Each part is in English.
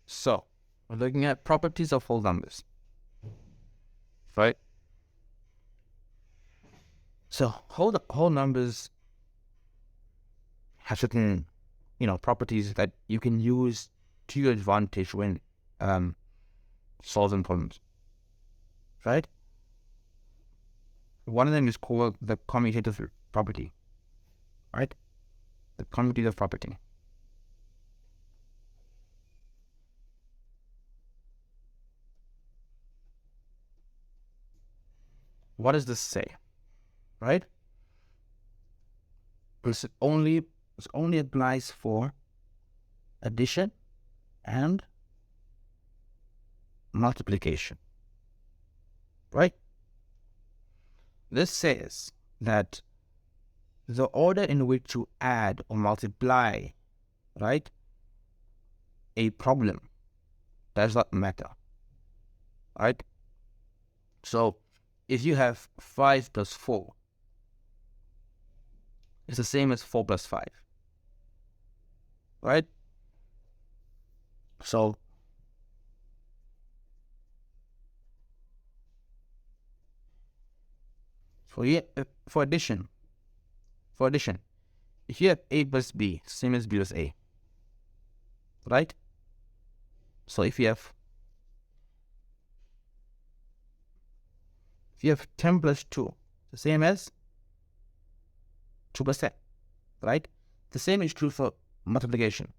So we're looking at properties of whole numbers, right? So whole numbers have certain, properties that you can use to your advantage when solving problems, right? One of them is called the commutative property, right? The commutative property. What does this say, right? This only applies for addition and multiplication, right? This says that the order in which you add or multiply, right, a problem does not matter, right? So if you have 5 plus 4, it's the same as 4 plus 5, right? So for addition, if you have A plus B, same as B plus A, right? So if you have 10 plus 2, the same as 2 plus 10, right? The same is true for multiplication.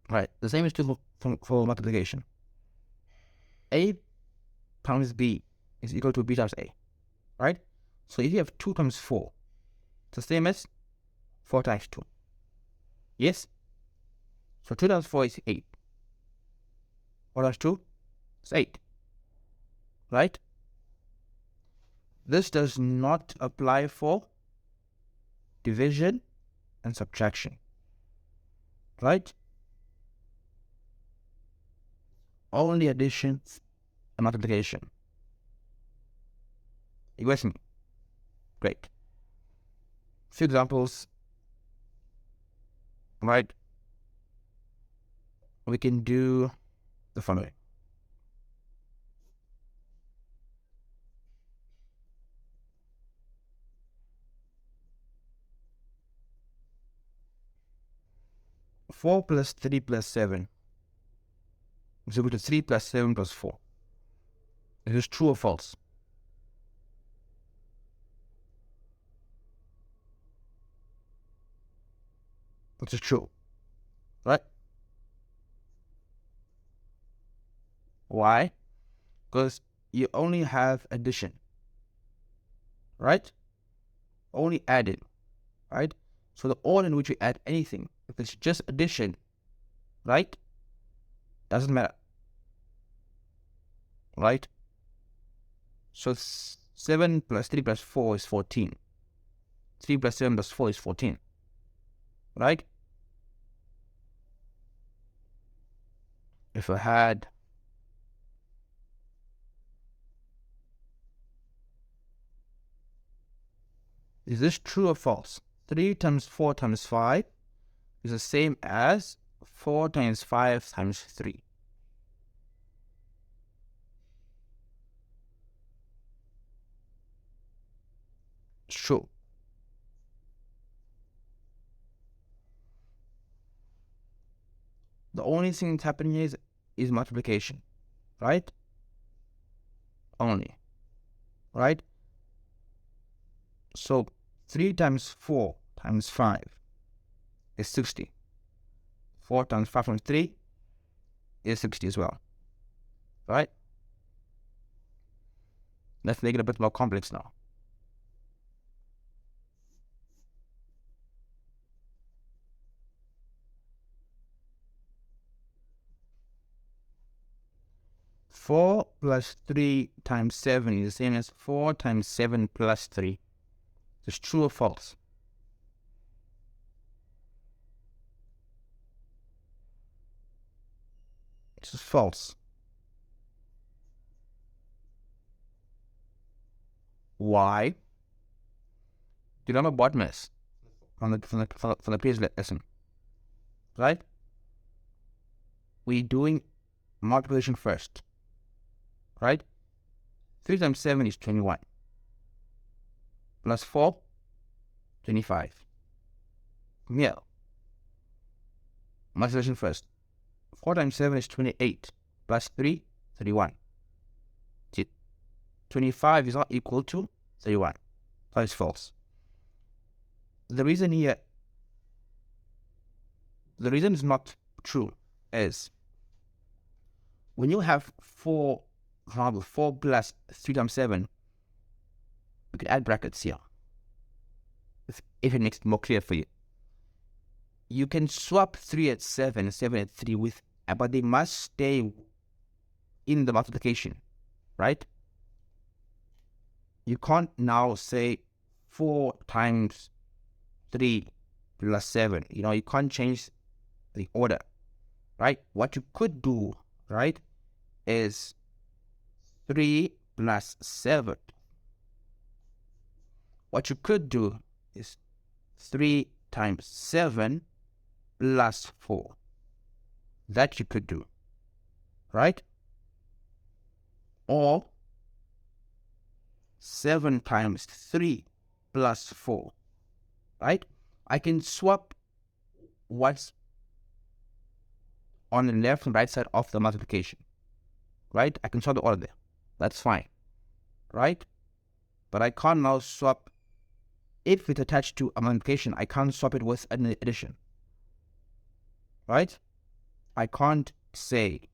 Right, the same is true for multiplication. A times B is equal to B times A, right? So if you have 2 times 4, it's the same as 4 times 2. Yes? So 2 times 4 is 8. 4 times 2 is 8, right? This does not apply for division and subtraction, right? Only addition and multiplication. You with me? Great. Few examples, right? We can do the following. Four plus 3 plus 7 is equal to 3 plus 7 plus 4. Is this true or false? This is true, right? Why? Because you only have addition, right? Only added, right? So the order in which you add anything, if it's just addition, right, doesn't matter, right? So 7 plus 3 plus 4 is 14. 3 plus 7 plus 4 is 14, right? If I had is this true or false? 3 times 4 times 5 is the same as 4 times 5 times 3. It's true. The only thing that's happening is multiplication, right? Only, right? So 3 times 4 times 5 is 60. 4 times 5 times 3 is 60 as well, right? Let's make it a bit more complex now. Four plus 3 times 7 is the same as 4 times 7 plus 3. Is true or false? This is false. y. Do you remember BODMAS from the previous lesson? Right? We're doing multiplication first. Right? 3 times 7 is 21. Plus 4, 25. Yeah. Multiplication first. 4 times 7 is 28. Plus 3, 31. 25 is not equal to 31. That is false. The reason it's not true is when you have 4, for example, 4 plus 3 times 7, we could add brackets here. If it makes it more clear for you. You can swap 3 at 7, 7 at 3 with, but they must stay in the multiplication, right? You can't now say 4 times 3 plus 7. You can't change the order, right? What you could do, right, is 3 plus 7. What you could do is 3 times 7 plus 4. That you could do, right? Or 7 times 3 plus 4, right? I can swap what's on the left and right side of the multiplication, right? I can swap the order there. That's fine, right? But I can't now swap, if it's attached to a multiplication, I can't swap it with an addition, right? I can't say,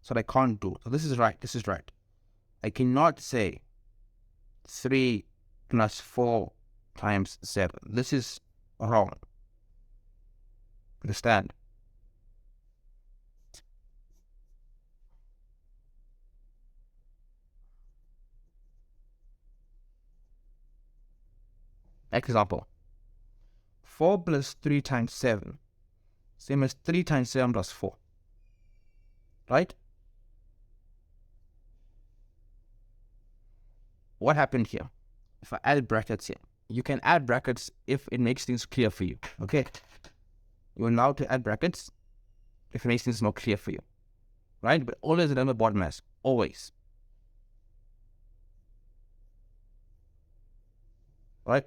so I can't do. So this is right, this is right. I cannot say 3 plus 4 times 7. This is wrong. Understand? Example. 4 plus 3 times 7. Same as 3 times 7 plus 4. Right? What happened here? If I add brackets here, you can add brackets if it makes things clear for you. Okay? You're allowed to add brackets if it makes things more clear for you. Right? But always remember BODMAS. Always. Right?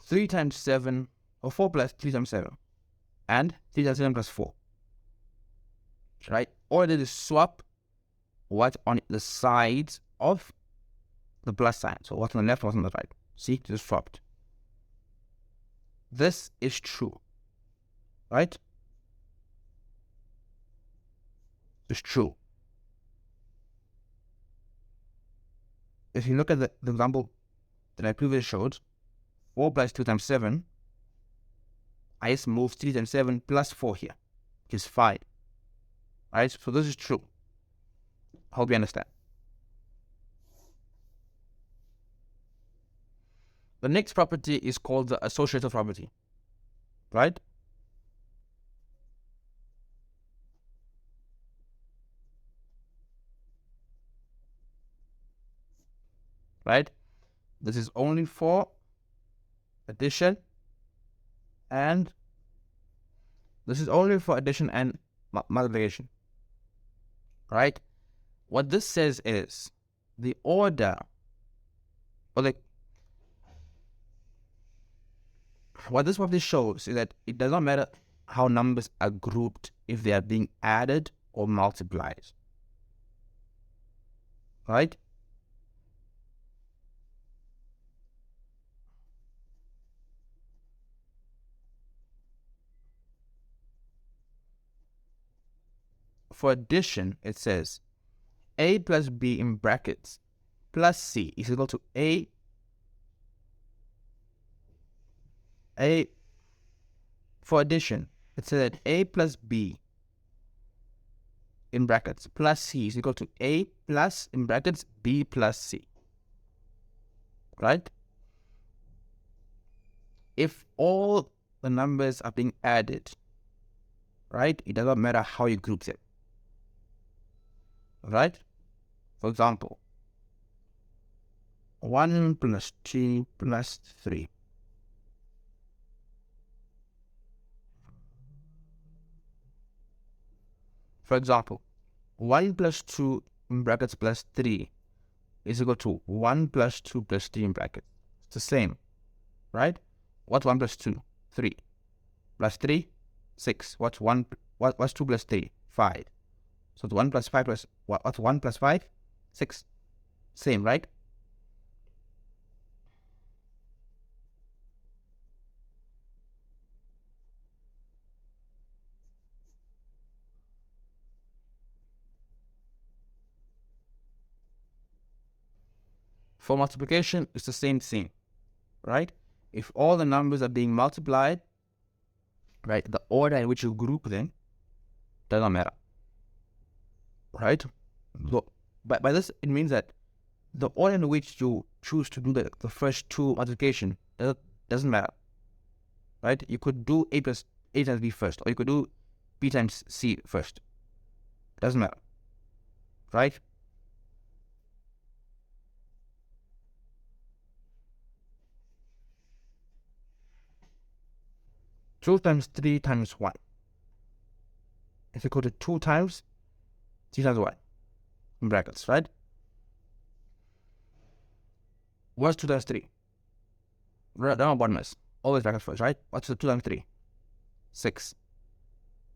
3 times 7, or 4 plus 3 times 7. And 3 times 7 plus 4. Right? All I did is swap what's on the sides of the plus sign. So what's on the left, what's on the right. See, just swapped. This is true. Right? It's true. If you look at the example that I previously showed, 4 plus 2 times 7, I just moved 3 times 7 plus 4 here, which is 5. Right? So this is true. I hope you understand. The next property is called the associative property. Right? Right? This is only for addition, and this is only for addition and multiplication. Right? What this says is the order, or what this property shows is that it does not matter how numbers are grouped if they are being added or multiplied. Right? For addition, it says a plus b in brackets plus c is equal to a for addition, it says that a plus b in brackets plus c is equal to a plus in brackets b plus c. Right? If all the numbers are being added, right, it does not matter how you group them. Right? For example, 1 plus 2 plus 3. For example, 1 plus 2 in brackets plus 3 is equal to 1 plus 2 plus 3 in brackets. It's the same, right? What's 1 plus 2? 3. Plus 3? 6. What's 2 plus 3? 5. So it's 1 plus 5 plus, what's 1 plus 5? 6. Same, right? For multiplication, it's the same thing, right? If all the numbers are being multiplied, right, the order in which you group them doesn't matter, right? So, by this, it means that the order in which you choose to do the first two multiplication doesn't matter, right? You could do A plus A times B first, or you could do B times C first. Doesn't matter, right? 2 times 3 times 1 is equal to 2 times 3 times 1 in brackets, right? What's 2 times 3? Right down one miss. Always brackets first, right? What's 2 times 3? 6.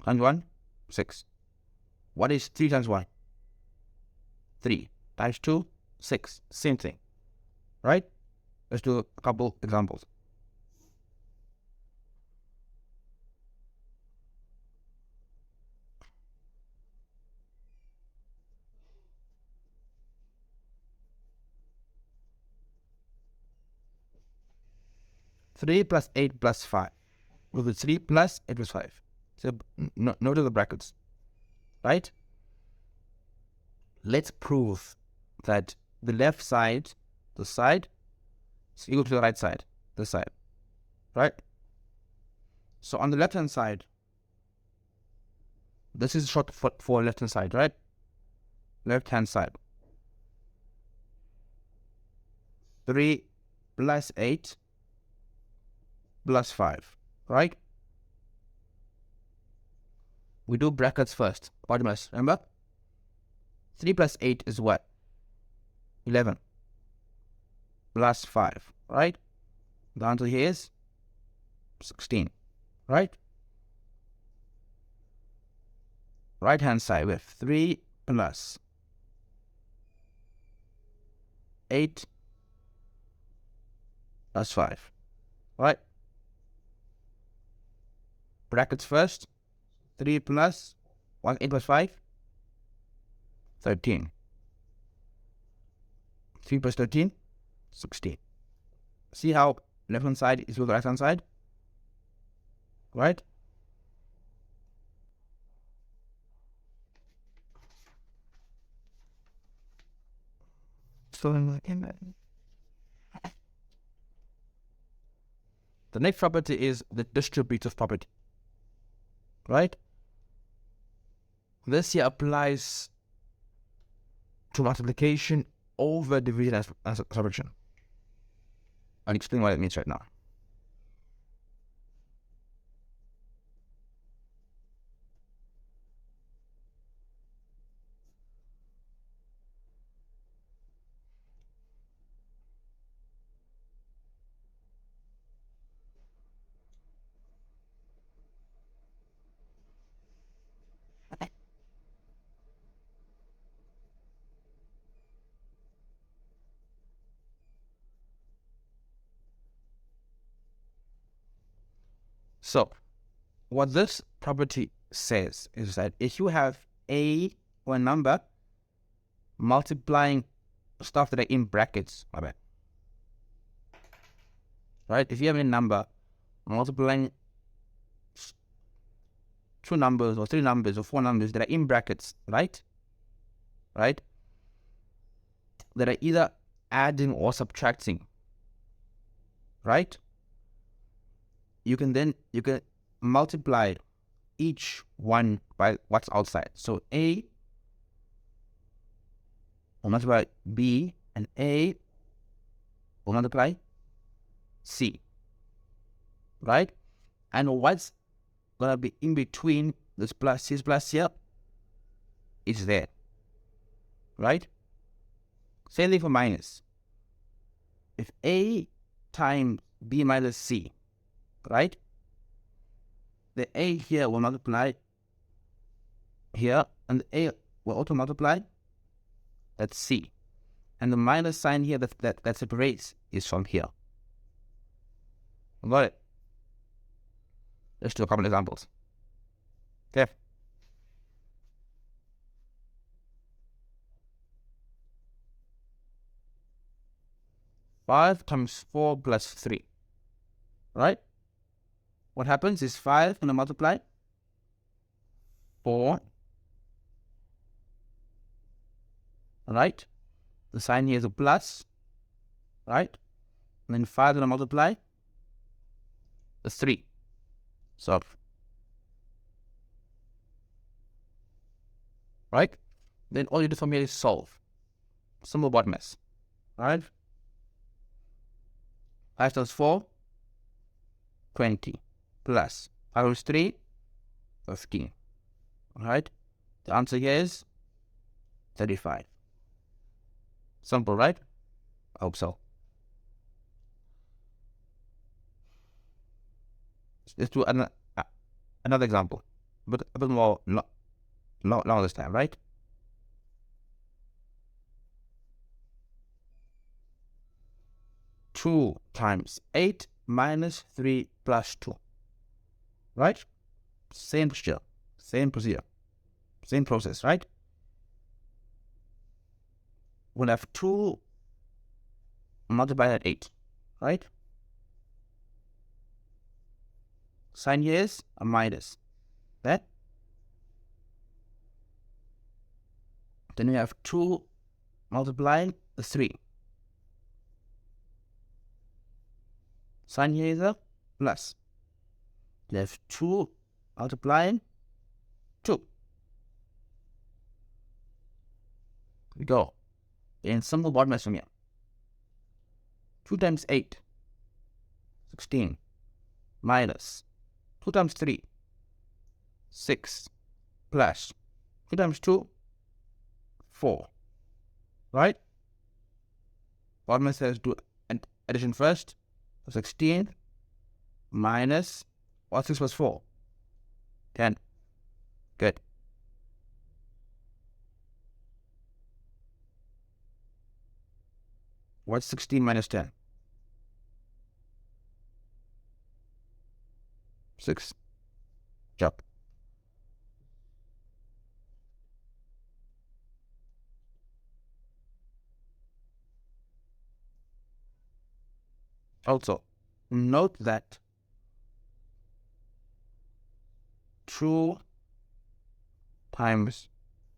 Times 1? 6. What is 3 times 1? 3. Times 2? 6. Same thing, right? Let's do a couple examples. Three plus 8 plus 5. With the 3 plus 8 plus 5. So note the brackets, right? Let's prove that the left side, the side, is equal to the right side, this side, right? So on the left hand side, this is short for left hand side, right? Left hand side. 3 plus 8 plus 5, right? We do brackets first, bottomless, remember? 3 plus 8 is what? 11 plus 5, right? The answer here is 16, right? Right hand side with 3 plus 8 plus 5, right? Brackets first. 3 plus 1, 8 plus 5, 13. 3 plus 13, 16. See how left hand side is with the right hand side, right? So the next property is the distributive property, right? This here applies to multiplication over division and subtraction. I'll explain what it means right now. So, what this property says is that if you have a or a number multiplying stuff that are in brackets, right? If you have a number multiplying two numbers or three numbers or four numbers that are in brackets, right? Right? That are either adding or subtracting, right? You can multiply each one by what's outside. So A will multiply B, and A will multiply C, right? And what's gonna be in between this plus C plus here is there, right? Same thing for minus. If A times B minus C, right? The A here will multiply here, and the A will also multiply, that's C. And the minus sign here that separates is from here. Got it? Let's do a couple examples. Okay. Five times 4 plus 3, right? What happens is 5 going to multiply 4, right? The sign here is a plus, right? And then 5 going to multiply the 3. So, right? Then all you do from here is solve. Simple BODMAS, right? 5 times 4, 20, plus 5 times 3, 15, right? The answer here is 35. Simple, right? I hope so. Let's do another example, but a bit more long this time, right? Two times 8 minus 3 plus 2, right? Same procedure, same process, right? We'll have 2 multiplied by 8, right? Sign here is a minus, that. Then we have 2 multiplying the 3. Sign here is a plus. We have 2 multiplying 2. We go. In simple BODMAS from here. 2 times 8, 16, minus 2 times 3, 6, plus 2 times 2, 4, right? BODMAS says do an addition first. 16 minus, what's 6 plus 4? 10. Good. What's 16 minus 10? 6. Job. Also, note that 2 times,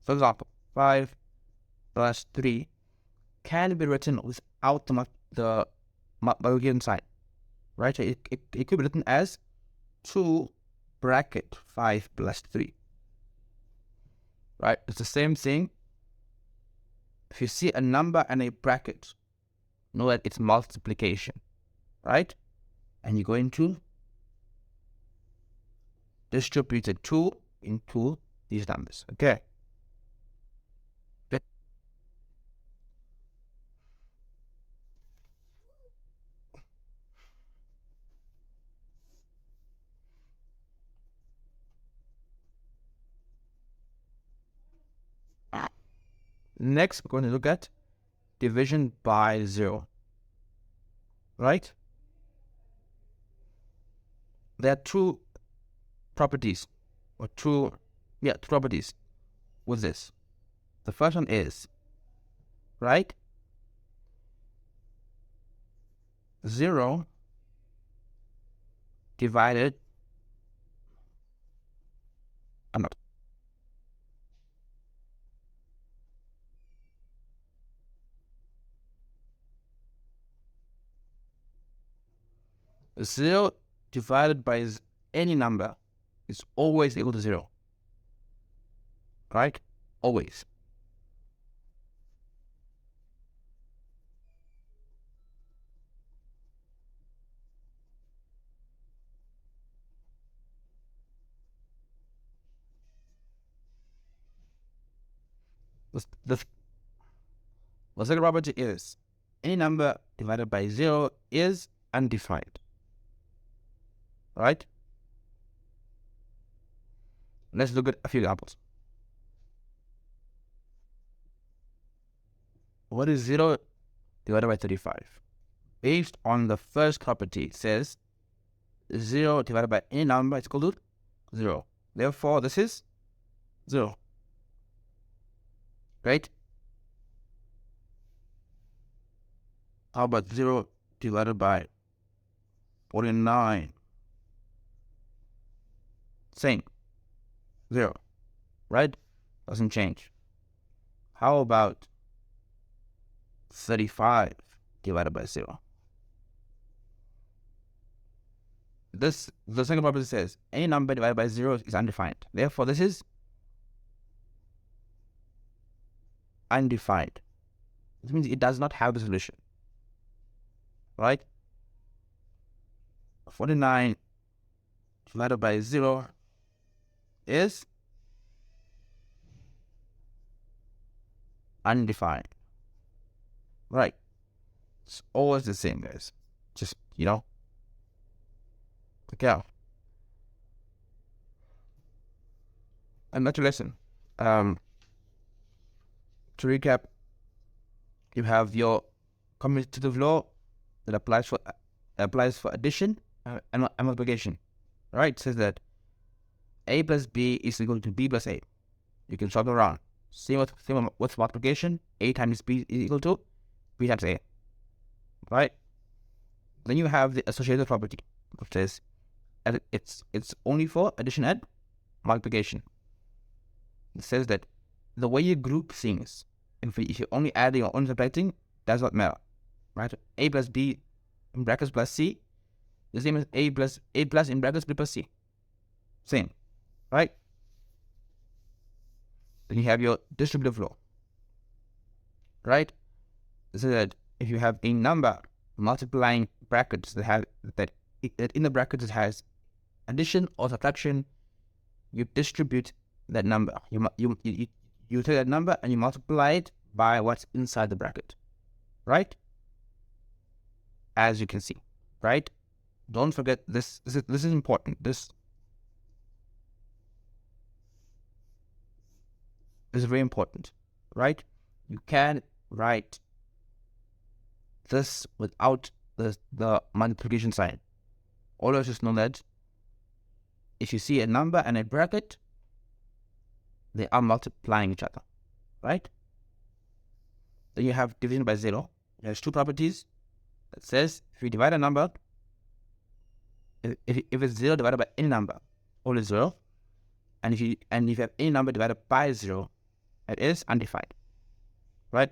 for example, 5 plus 3 can be written without the Bulgarian sign, right? So it could be written as 2 bracket 5 plus 3, right? It's the same thing. If you see a number and a bracket, know that it's multiplication, right? And you're going to distribute the 2 into these numbers, okay? Next, we're going to look at division by 0, right? There are two properties, two properties with this. The first one is, right, 0 divided, I'm not, 0 divided by any number is always equal to 0, right? Always. The second property is any number divided by 0 is undefined. Right? Let's look at a few examples. What is 0 divided by 35? Based on the first property, it says 0 divided by any number is equal to 0. Therefore, this is 0. Right? How about 0 divided by 49? Same. 0. Right? Doesn't change. How about 35 divided by 0? The second property says any number divided by 0 is undefined. Therefore, this is undefined. This means it does not have the solution. Right? 49 divided by 0 is undefined. Right? It's always the same, guys. Just, look out. Another lesson. To recap, you have your commutative law that applies for addition and multiplication. Right? It says that a plus b is equal to b plus a. You can swap it around. Same with multiplication. A times b is equal to b times a. Right? Then you have the associative property, which says it's only for addition and multiplication. It says that the way you group things, if you're only adding or only subtracting, does not matter. Right? A plus b in brackets plus c, the same as a plus in brackets b plus c. Same. Right? Then you have your distributive law. Right? So that if you have a number multiplying brackets that in the brackets it has addition or subtraction, you distribute that number. You take that number and you multiply it by what's inside the bracket. Right? As you can see. Right? Don't forget this. This is important. This is very important. Right? You can write this without the multiplication sign. Always just know that if you see a number and a bracket, they are multiplying each other. Right? Then you have division by 0. It has two properties. That says if you divide a number, if it's 0 divided by any number, always 0. And if you have any number divided by 0, it is undefined. Right?